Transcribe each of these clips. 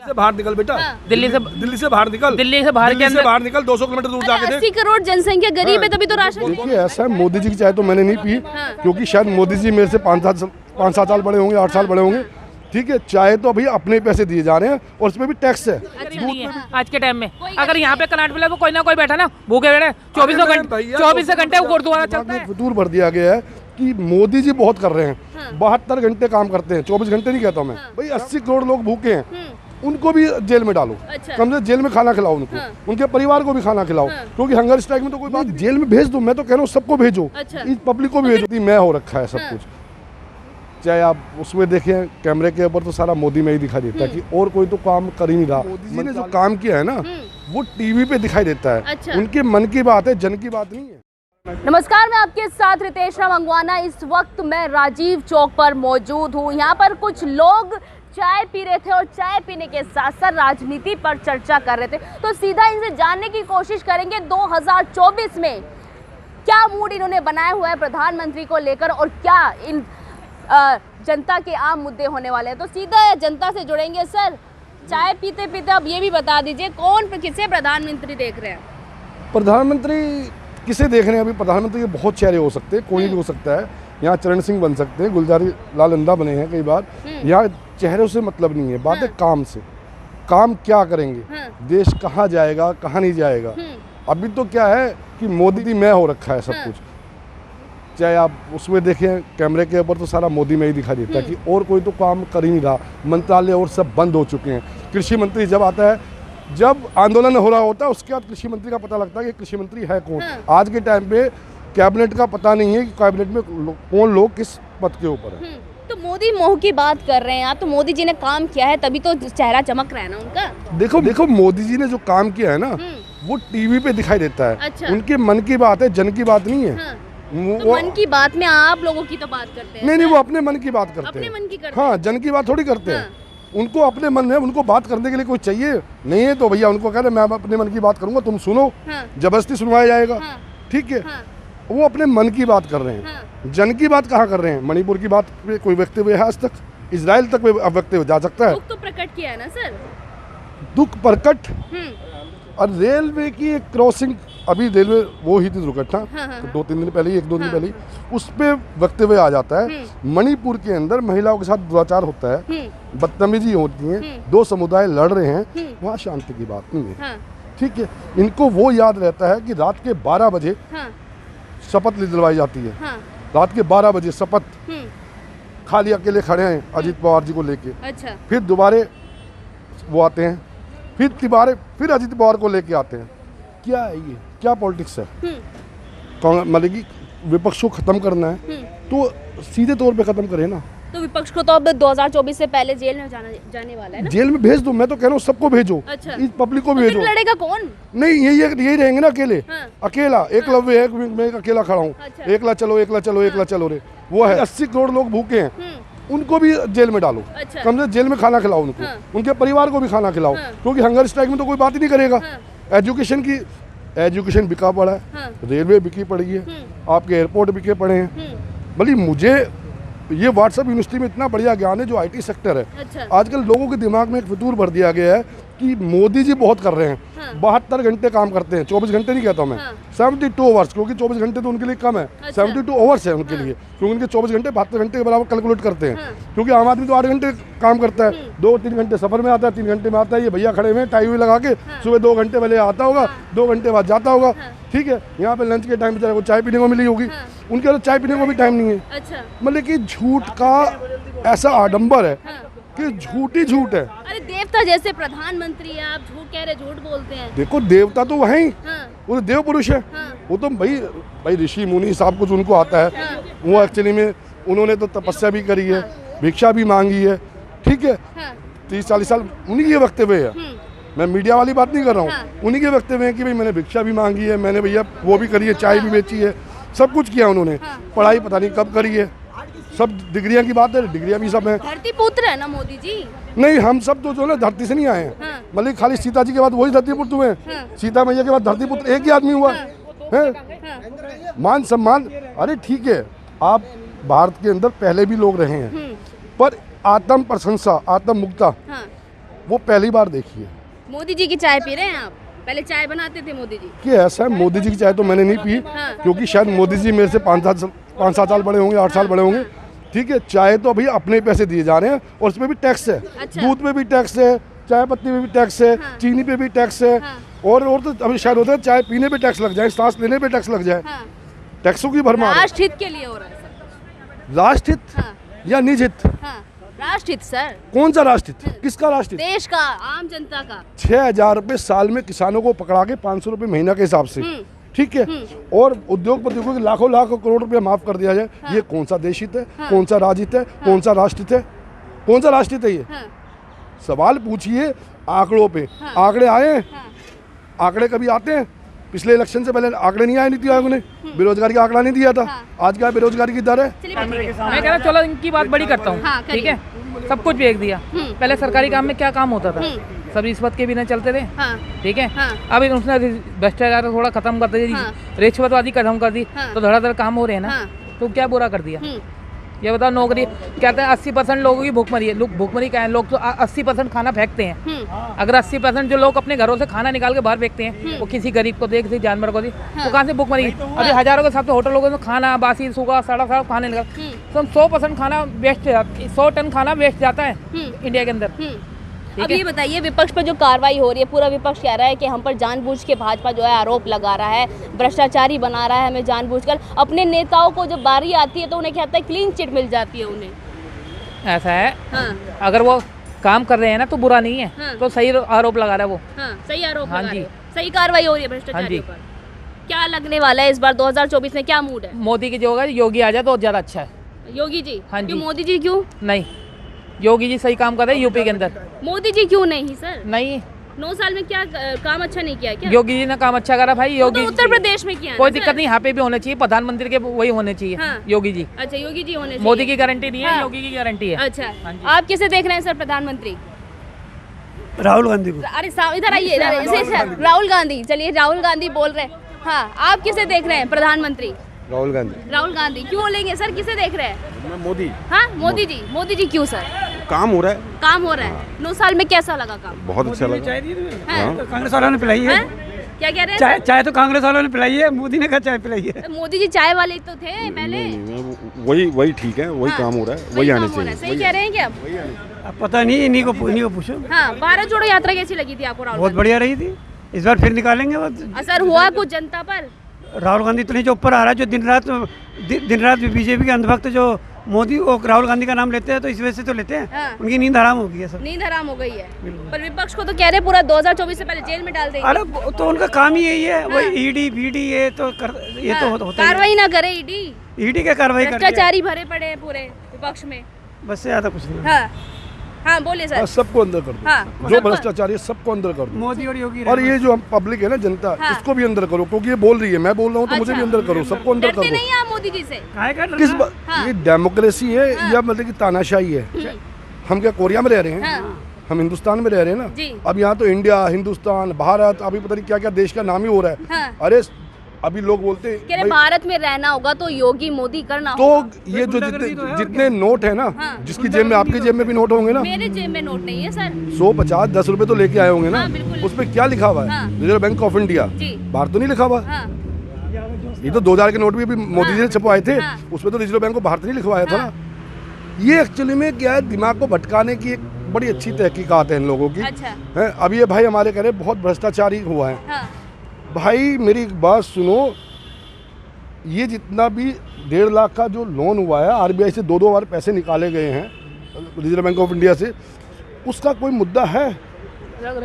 से बाहर निकल बेटा। दिल्ली से बाहर निकल। दिल्ली से बाहर के अंदर 200 किलोमीटर दूर जाके देख। 80 करोड़ जनसंख्या गरीब है तभी तो राशन। देखिए ऐसा है, मोदी जी की चाय तो मैंने नहीं पी, क्योंकि शायद मोदी जी मेरे से 5-7 साल बड़े होंगे, 8 साल बड़े होंगे। ठीक है, चाय तो अभी अपने पैसे दिए जा रहे हैं और उसमें भी टैक्स है। आज के टाइम में अगर यहाँ पे करंट बिल कोई ना कोई बैठा ना भूखे बैठे 24 घंटे गुरुद्वारा चलता है। फितूर भर दिया गया है कि मोदी जी बहुत कर रहे हैं, 72 घंटे काम करते हैं, 24 घंटे नहीं कहता हूँ मैं भाई। 80 करोड़ लोग भूखे हैं, उनको भी जेल में डालो। कम से जेल में खाना खिलाओ उनको, उनके परिवार को भी खाना खिलाओ, क्योंकि हंगर स्ट्राइक में तो कोई बात। जेल में भेज दो, मैं तो कह रहा हूँ सबको भेजो, इस पब्लिक को भी भेजो। मैं हो रखा है सब कुछ, चाहे आप उसमें देखें कैमरे के ऊपर तो सारा मोदी में ही दिखाई देता है कि और कोई तो काम कर ही नहीं रहा। मोदी जी ने जो काम किया है ना वो टीवी पे दिखाई देता है। उनके मन की बात है, जन की बात नहीं है। नमस्कार, मैं आपके साथ रितेशना मंगवाना। इस वक्त मैं राजीव चौक पर मौजूद हूँ। यहाँ पर कुछ लोग चाय पी रहे थे और चाय पीने के साथ साथ राजनीति पर चर्चा कर रहे थे। तो सीधा इनसे जानने की कोशिश करेंगे 2024 में क्या मूड इन्होंने बनाया हुआ है प्रधानमंत्री को लेकर और क्या इन जनता के आम मुद्दे होने वाले हैं। तो सीधा जनता से जुड़ेंगे। सर, चाय पीते पीते अब ये भी बता दीजिए कौन किसे प्रधानमंत्री देख रहे हैं? प्रधानमंत्री किसे देख रहे हैं? अभी प्रधानमंत्री के बहुत चेहरे हो सकते हैं, कोई भी हो सकता है। यहाँ चरण सिंह बन सकते हैं, गुलजारी लाल नंदा बने हैं कई बार। यहाँ चेहरों से मतलब नहीं है, बात है काम से। काम क्या करेंगे, देश कहाँ जाएगा कहाँ नहीं जाएगा। अभी तो क्या है कि मोदी जी में हो रखा है सब कुछ, चाहे आप उसमें देखें कैमरे के ऊपर तो सारा मोदी में ही दिखाई देता है कि और कोई तो काम कर ही नहीं रहा। मंत्रालय और सब बंद हो चुके हैं। कृषि मंत्री जब आता है, जब आंदोलन हो रहा होता है उसके बाद कृषि मंत्री का पता लगता है कि कृषि मंत्री है कौन। आज के टाइम पे कैबिनेट का पता नहीं है कि कैबिनेट में कौन लोग किस पद के ऊपर है। तो मोदी मोह की बात कर रहे हैं आप, तो मोदी जी ने काम किया है तभी तो चेहरा चमक रहा है ना उनका। देखो मोदी जी ने जो काम किया है ना वो टीवी पे दिखाई देता है। उनके मन की बात है, जन की बात नहीं है। तो मन की बात में आप लोगों की तो बात करते हैं। नहीं, वो अपने मन की बात करते हैं, अपने मन की करते हैं। हाँ, जन की बात थोड़ी करते हैं। उनको अपने मन में, उनको बात करने के लिए कोई चाहिए नहीं है तो भैया उनको कह रहे मैं अपने मन की बात करूंगा, तुम सुनो। जबरदस्ती सुनवाया जाएगा। ठीक है, वो अपने मन की बात कर रहे हैं। जन की बात कहाँ कर रहे हैं? मणिपुर की बात पे कोई वक्तव्य है आज तक? इजराइल तक वक्तव्य जा सकता है? दुख तो प्रकट किया है ना सर। दुख प्रकट। और रेलवे की एक क्रॉसिंग, अभी रेलवे वो ही थी दुर्घटना, तो 2-3 दिन पहले ही, 1-2 दिन पहले ही उस पे वक्तव्य आ जाता है। मणिपुर के अंदर महिलाओं के साथ दुराचार होता है, बदतमीजी होती है, 2 समुदाय लड़ रहे हैं, वहाँ शांति की बात नहीं है। ठीक है, इनको वो याद रहता है कि रात के 12 बजे शपथ दिलवाई जाती है। रात के 12 बजे शपथ, खाली अकेले खड़े हैं अजीत पवार जी को लेके। अच्छा। फिर दोबारे वो आते हैं, फिर अजीत पवार को लेके आते हैं। क्या है ये? क्या पॉलिटिक्स है? मतलब कि विपक्ष को खत्म करना है तो सीधे तौर पे खत्म करे ना। तो विपक्ष को तो अब 2024 से पहले जेल में जाने वाला है ना। जेल में भेज दो, मैं तो कह रहा हूँ सबको भेजो। अच्छा। इस पब्लिक को भी भेजो। लड़ेगा कौन? नहीं, यही रहेंगे ना अकेले। अकेला एकलव्य है, मैं अकेला खड़ा हूँ। एकला चलो रे वो है। 80 करोड़ लोग भूखे हैं, उनको भी जेल में डालो। कम से जेल में खाना खिलाओ उनको, उनके परिवार को भी खाना खिलाओ, क्योंकि हंगर स्ट्राइक में तो कोई बात ही नहीं करेगा। एजुकेशन बिका पड़ा है, रेलवे बिकी पड़ी है, आपके एयरपोर्ट बिके पड़े हैं। भले मुझे ये व्हाट्सएप यूनिवर्सिटी में इतना बढ़िया ज्ञान है जो आईटी सेक्टर है। आजकल लोगों के दिमाग में एक फितूर भर दिया गया है कि मोदी जी बहुत कर रहे हैं। 72 घंटे काम करते हैं, 24 घंटे नहीं कहता मैं, 72 आवर्स, क्योंकि 24 घंटे तो उनके लिए कम है। 72 आवर्स है उनके लिए, क्योंकि उनके 24 घंटे 72 घंटे के बराबर कैलकुलेट करते हैं। क्योंकि आम आदमी तो 8 घंटे काम करता है, 2-3 घंटे सफर में आता है, 3 घंटे में आता है। ये भैया खड़े हुए टाई हुई लगा के, सुबह 2 घंटे पहले आता होगा, 2 घंटे बाद जाता होगा। ठीक है, यहाँ पे लंच के टाइम पे चाय पीने को मिली होगी, उनके तो चाय पीने को भी टाइम नहीं है। मतलब कि झूठ का ऐसा आडंबर है कि झूठ ही झूठ है। अरे देवता जैसे प्रधानमंत्री है, आप झूठ कह रहे, झूठ बोलते हैं। देखो देवता तो वही, वो तो देव पुरुष है। वो तो भाई ऋषि मुनि सब कुछ उनको आता है। वो एक्चुअली में उन्होंने तो तपस्या भी करी है, भिक्षा भी मांगी है। ठीक है, 30-40 साल उन्हीं के वक्तव्य है। मैं मीडिया वाली बात नहीं कर रहा हूँ, उन्हीं के वक्तव्य है कि भाई मैंने भिक्षा भी मांगी है, मैंने भैया वो भी करी है, चाय भी बेची है, सब कुछ किया उन्होंने। पढ़ाई पता नहीं कब करी है, सब डिग्रियां की बात है, डिग्रियां भी सब है। धरती पुत्र है ना मोदी जी। नहीं, हम सब तो जो ना धरती से नहीं आए हैं। मतलब खाली सीता जी के बाद वही धरती पुत्र हुए। सीता मैया के बाद धरती पुत्र एक ही आदमी हुआ है। मान सम्मान, अरे ठीक है, आप भारत के अंदर पहले भी लोग रहे हैं, पर आत्म प्रशंसा, आत्म मुक्ता वो पहली बार देखी है मोदी जी की चाय पी रहे हैं आप? पहले चाय बनाते थे मोदी जी? कि ऐसा है, मोदी जी की चाय तो मैंने नहीं पी, हाँ। क्योंकि शायद मोदी जी मेरे से 5-7 साल बड़े होंगे, 8 साल बड़े होंगे। ठीक है, चाय तो अभी अपने पैसे दिए जा रहे हैं और उसमें भी टैक्स है। अच्छा। दूध पे भी टैक्स है, चाय पत्ती पे भी टैक्स है, हाँ। चीनी पे भी टैक्स है, हाँ। और तो अभी शायद होता है चाय पीने पे टैक्स लग जाए, सांस लेने पे टैक्स लग जाए। हाँ। टैक्सों की भरमार है। राष्ट्र हित के लिए हो रहा है सर। राष्ट्र हित हाँ। या निज हित? हाँ, राष्ट्र हित सर, कौन सा राष्ट्र हित? किसका राष्ट्र हित? देश का, आम जनता का। 6,000 रुपये साल में किसानों को पकड़ा के 500 रुपये महीना के हिसाब से, ठीक है, और उद्योगपतियों को लाखों करोड़ रुपया माफ कर दिया जाए। ये कौन सा देश हित है? कौन सा राज्य हित है? कौन सा राष्ट्र हित है? कौन सा राष्ट्र हित है ये? हाँ। सवाल पूछिए आंकड़ों पे। आंकड़े आए हैं? आंकड़े कभी आते हैं? पिछले इलेक्शन से पहले आंकड़े नहीं आए नीति आयोग ने, बेरोजगारी का आंकड़ा नहीं दिया था। आज क्या बेरोजगारी की दर है? चलिए ठीक है। मैं कह रहा चलो इनकी बात बड़ी करता हूँ। हाँ, ठीक है, सब कुछ बेच दिया। पहले सरकारी काम में क्या काम होता था? सब रिश्वत के बिना चलते थे। हाँ। ठीक है, हाँ। अब उसने भ्रष्टाचार थोड़ा खत्म कर दिया, हाँ। रिश्वतवादी खत्म कर दी, हाँ। तो धड़ाधड़ काम हो रहे हैं ना। हाँ। तो क्या बुरा कर दिया? ये बताओ, नौकरी कहते हैं 80% लोगों की भूखमरी है। लोग भूखमरी क्या है? लोग तो 80% खाना फेंकते हैं। अगर 80% जो लोग अपने घरों से खाना निकाल के बाहर फेंकते हैं, वो किसी गरीब को दे, किसी जानवर को दे, तो कहाँ से भूखमरी? अभी हजारों के हिसाब से होटलों में खाना बासी सूखा सड़ा खाने निकाल, तो 100% खाना वेस्ट, 100 टन खाना वेस्ट जाता है इंडिया के अंदर। अब ये बताइए, विपक्ष पर जो कार्रवाई हो रही है, पूरा विपक्ष कह रहा है कि हम पर जानबूझ के भाजपा जो है आरोप लगा रहा है, भ्रष्टाचारी बना रहा है हमें जानबूझकर। अपने नेताओं को जब बारी आती है तो उन्हें कहता है क्लीन चिट मिल जाती है उन्हें। ऐसा है, हाँ। अगर वो काम कर रहे हैं ना तो बुरा नहीं है। हाँ। तो सही आरोप लगा रहा है वो। हाँ, सही आरोप हाँ लगा जी। रहे हैं। सही कार्रवाई हो रही है हाँ भ्रष्टाचारियों जी। पर। क्या लगने वाला है इस बार 2024 में, क्या मूड है? मोदी की जो होगा, योगी आ जाए तो ज़्यादा अच्छा है। योगी जी? हाँ जी। क्यों मोदी जी क्यों नहीं, योगी जी सही काम कर रहे हैं यूपी के अंदर। मोदी जी क्यों नहीं सर? नहीं, 9 साल में क्या काम अच्छा नहीं किया क्या? योगी जी ने काम अच्छा करा भाई। वो योगी तो उत्तर प्रदेश में किया है कोई ना, दिक्कत सर? नहीं, यहाँ पे भी होने चाहिए, प्रधानमंत्री के वही होने चाहिए। हाँ। योगी जी। अच्छा, योगी जी होने चाहिए। मोदी की गारंटी नहीं है, हाँ। योगी की गारंटी है। अच्छा, हाँ जी। आप किसे देख रहे हैं सर प्रधानमंत्री? राहुल गांधी को। अरे इधर आइए, इधर राहुल गांधी। चलिए, राहुल गांधी बोल रहे हैं। हाँ, आप किसे देख रहे हैं प्रधानमंत्री? राहुल गांधी। राहुल गांधी क्यों बोलेंगे सर? किसे देख रहे हैं? मोदी। हाँ, मोदी जी। मोदी जी क्यों सर? काम हो रहा है, काम हो रहा है। 9 साल में कैसा लगा काम? बहुत अच्छा लगा। हाँ? तो कांग्रेस वालों ने पिलाई है। हैं? क्या कह रहे हैं चाय सर? चाय तो कांग्रेस वालों ने पिलाई है, मोदी ने कहा चाय पिलाई है। मोदी जी चाय वाले तो थे पहले। वही ठीक है, वही हाँ, काम हो रहा है, वही आने काम हो रहा है। चाहिए। सही कह रहे हैं क्या? अब पता नहीं, इन्हीं को पूछो। हाँ, भारत जोड़ो यात्रा कैसी लगी थी आपको? राहुल बहुत गांधी? बढ़िया रही थी। इस बार फिर निकालेंगे वो। असर हुआ कुछ जनता पर? राहुल गांधी इतने जो ऊपर आ रहा है, जो दिन रात बीजेपी के अंधभक्त जो मोदी और राहुल गांधी का नाम लेते हैं, तो इस वजह से तो लेते हैं। हाँ। उनकी नींद हराम हो गई है सब। नींद हराम हो गई है। पर विपक्ष को तो कह रहे पूरा 2024 से पहले जेल में डाल देंगे। अरे तो उनका काम ही यही है, वही ईडी बीडी ये तो होता ही है। कार्रवाई ना करे ईडी? ईडी क्या कार्रवाई कर भ्रष्टाचारी भरे पड़े हैं पूरे विपक्ष में। बस से ज्यादा कुछ नहीं। हाँ, हाँ बोलिए सर। सबको अंदर कर दो। हाँ, जो सबको। भ्रष्टाचारी है सबको अंदर कर दो। मोदी और योगी और ये जो हम पब्लिक है ना, जनता, हाँ। इसको भी अंदर करो, क्योंकि ये बोल रही है, मैं बोल रहा हूँ तो मुझे अच्छा। भी अंदर करो, सबको अंदर कर डरते दो। नहीं आप मोदी जी से? काहे का डरना? किस हाँ। ये डेमोक्रेसी है या मतलब कि तानाशाही है? हम क्या कोरिया में रह रहे हैं? हाँ। हम हिंदुस्तान में रह रहे हैं ना। जी। अब यहाँ तो इंडिया, हिंदुस्तान, भारत, अभी पता नहीं क्या क्या देश का नाम ही हो रहा है। हाँ। अरे अभी लोग बोलते हैं कह रहे भाई, भारत में रहना होगा तो योगी मोदी करना तो होगा। ये जो गुंडागर्दी तो है और जितने नोट है ना, हाँ। जिसकी जेब में, आपकी जेब में भी नोट होंगे ना, मेरे जेब में नोट नहीं है सर। 100, 50, 10 रुपए तो लेके आए होंगे ना। हाँ, बिल्कुल। उस पे क्या लिखा हुआ है? हाँ। Reserve Bank of India. जी। बाहर तो नहीं लिखा हुआ। हाँ। ये तो 2000 के नोट भी मोदी जी ने छपवाए थे। हाँ। उसमें तो रिजर्व बैंक को बाहर तो नहीं लिखवाया था ना। ये एक्चुअली में क्या है, दिमाग को भटकाने की एक बड़ी अच्छी तहकीकात है इन लोगों की। अच्छा। है, अब ये भाई हमारे कह रहे बहुत भ्रष्टाचारी हुआ है। हाँ। भाई मेरी एक बात सुनो, ये जितना भी 1.5 लाख का जो लोन हुआ है, आरबीआई से 2-2 बार पैसे निकाले गए हैं, रिजर्व बैंक ऑफ इंडिया से, उसका कोई मुद्दा है?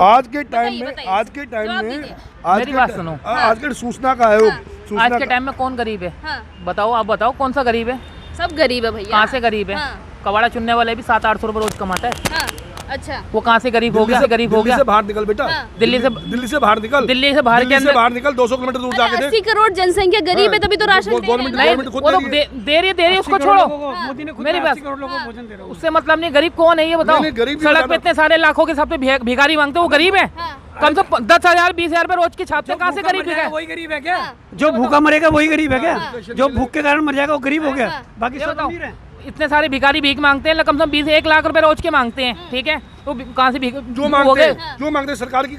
आज के टाइम में, बताइए, आज के टाइम जवाब में, दीजिए। मेरी बात सुनो। आज के सूचना का आयोग, सूचना आज के का- टाइम में कौन गरीब है? हाँ। बताओ, आप बताओ कौन सा गरीब है? सब गरीब है भैया। कहाँ से गरीब है? हाँ। कबाड़ा चुनने वाले भी 700-800 रुपए रोज कमाता है। हाँ। अच्छा। वो कहाँ से गरीब हो दिल्ली गया? से गरीब हो दिल्ली गया से बाहर निकल बेटा। हाँ। दिल्ली से दिल्ली से बाहर निकल। दिल्ली से बाहर के दिल्ली से अंदर बाहर निकल, 200 किलोमीटर दूर जाके देख। 80 करोड़ जनसंख्या गरीब है, तभी तो राशन दे रहे हैं गवर्नमेंट ना। नहीं, खुद वो तो दे रही है। दे रही है, उसको 80 करोड़ छोड़ो। लोगों को मोदी ने खुद मेरी 80 बात- करोड़ लोगों को भोजन दे रहा है। उससे मतलब नहीं, गरीब कौन है ये बताओ? नहीं, गरीब भी सड़क बताना। पे इतने सारे लाखों के हिसाब से भिखारी मांगते, वो गरीब है? हाँ। कम से कम 10,000 20,000 रुपए रोज के छापते, कहाँ से गरीब है? वही गरीब है क्या? हाँ। जो भूखा मरेगा वही गरीब है क्या? हाँ। जो भूख के कारण मर जाएगा वो गरीब हो गया। हाँ। बाकी ये सब बताओ, अमीर है। इतने सारे भिखारी भीख मांगते हैं, कम से कम 1 लाख रुपए रोज के मांगते हैं, ठीक है, तो कहाँ से भीख जो मांगते हैं, जो मांगते हैं सरकार की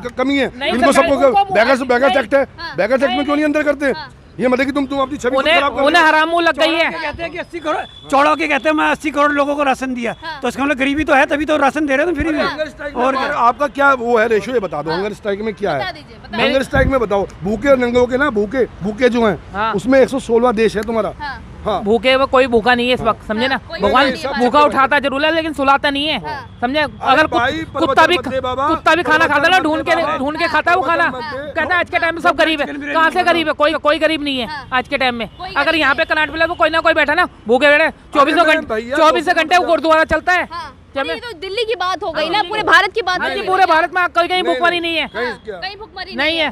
कमी है, नहीं, इनको सरकार- सबको उनको- बैगर्स एक्ट है, हाँ। बैगर्स एक्ट में क्यों नहीं अंदर करते? ये मतलब कि तुम अपनी छवि को खराब कर रहे उन्हें हो। हराम मुंह लग गई है। कहते हैं कि 80 करोड़ चौड़ा के कहते हैं मैं 80 करोड़ लोगों को राशन दिया, तो इसका मतलब गरीबी तो है, तभी तो राशन दे रहे हैं फ्री में। हंगर स्ट्राइक में और हमारा- आपका क्या वो है रेशियो, ये बता दो हंगर स्ट्राइक में क्या बता है? दीजिए, बता हंगर स्ट्राइक में बताओ, भूखे और नंगों के ना, भूखे जो हैं हाँ। उसमें 116 देश है तुम्हारा। हाँ। हाँ भूखे वो कोई भूखा नहीं है इस वक्त, समझे ना, कोई भगवान नहीं है, भूखा उठाता जरूर है लेकिन सुलाता नहीं है, समझे। अगर भाई, कुत्ता भी पर्वत बाबा, खाना खाता है ना, ढूंढ बाबा, के खाता है वो खाना, पर्वत कहता है आज के टाइम में सब गरीब है। कहाँ से गरीब है? कोई गरीब नहीं है आज के टाइम में। अगर यहाँ पे कर्नाटक में तो कोई ना कोई बैठा ना भूखे बैठे 24 घंटे वो गुरुद्वारा चलता है। तो ये तो दिल्ली की बात हो गई ना, पूरे भारत की बात हाँ हो जी, गई। पूरे भारत में कहीं भूखमरी नहीं है, कहीं भुखमरी नहीं है,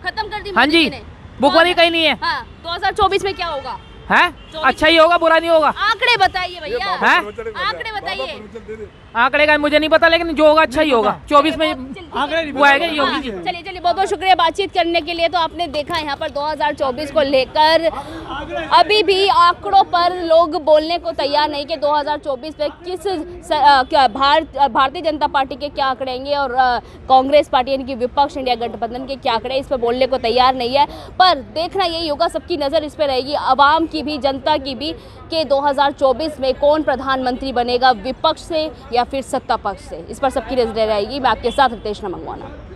खत्म कर दी हाँ जी, मोदी ने। भूखमरी कहीं नहीं है। हाँ, 2024 में क्या होगा? है अच्छा ही होगा, बुरा नहीं होगा। आंकड़े बताइए भैया, हैं? आंकड़े बताइए। आंकड़े का मुझे नहीं पता, लेकिन जो होगा अच्छा ही होगा। 24 में वो आएगा योगी जी। चलिए बहुत बहुत शुक्रिया बातचीत करने के लिए। तो आपने देखा यहाँ पर 2024 को लेकर अभी भी आंकड़ों पर लोग बोलने को तैयार नहीं कि 2024 में भारतीय जनता पार्टी के क्या आंकड़े आएंगे और कांग्रेस पार्टी यानी कि विपक्ष इंडिया गठबंधन के क्या आंकड़े, इस पर बोलने को तैयार नहीं है। पर देखना यही होगा, सबकी नज़र इस पर रहेगी, आवाम की भी, जनता की भी, कि 2024 में कौन प्रधानमंत्री बनेगा, विपक्ष से या फिर सत्ता पक्ष से। इस पर सबकी नजरें रहेगी। मैं आपके साथ रितेश मंगवाना।